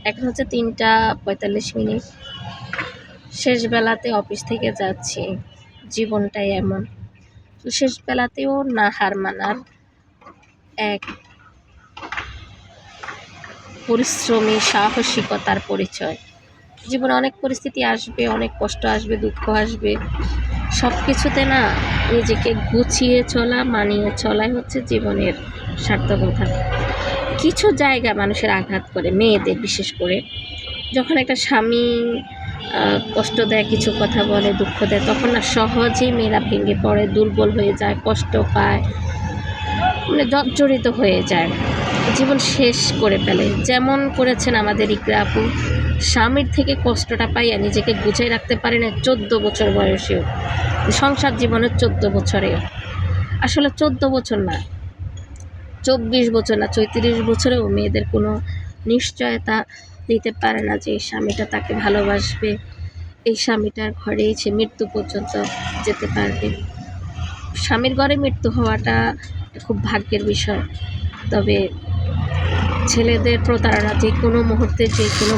এখন হচ্ছে 3:45। শেষ বেলাতে অফিস থেকে যাচ্ছি, জীবনটাই এমন। তো শেষ বেলাতেও না হার মানার এক পরিশ্রমী সাহসিকতার পরিচয়। জীবনে অনেক পরিস্থিতি আসবে, অনেক কষ্ট আসবে, দুঃখ আসবে। সব কিছুতে না নিজেকে গুছিয়ে চলা, মানিয়ে চলাই হচ্ছে জীবনের সার্থকতা। কিছু জায়গা মানুষের আঘাত করে, মেয়েদের বিশেষ করে। যখন একটা স্বামী কষ্ট দেয়, কিছু কথা বলে, দুঃখ দেয়, তখন না সহজেই মেয়েরা ভেঙে পড়ে, দুর্বল হয়ে যায়, কষ্ট পায়, মানে জর্জরিত হয়ে যায়, জীবন শেষ করে ফেলে। যেমন করেছেন আমাদের ইকরা আপু, স্বামীর থেকে কষ্টটা পাইয়া নিজেকে গুছিয়ে রাখতে পারে না 14 বছর বয়সেও, সংসার জীবনের 14 বছরেও। আসলে 14 বছর না, 24 বছর না, 34 বছরেও মেয়েদের কোনো নিশ্চয়তা দিতে পারে না যে এই স্বামীটা তাকে ভালোবাসবে, এই স্বামীটার ঘরেই সে মৃত্যু পর্যন্ত যেতে পারবে। স্বামীর ঘরে মৃত্যু হওয়াটা খুব ভাগ্যের বিষয়। তবে ছেলেদের প্রতারণা যে কোনো মুহূর্তে, যে কোনো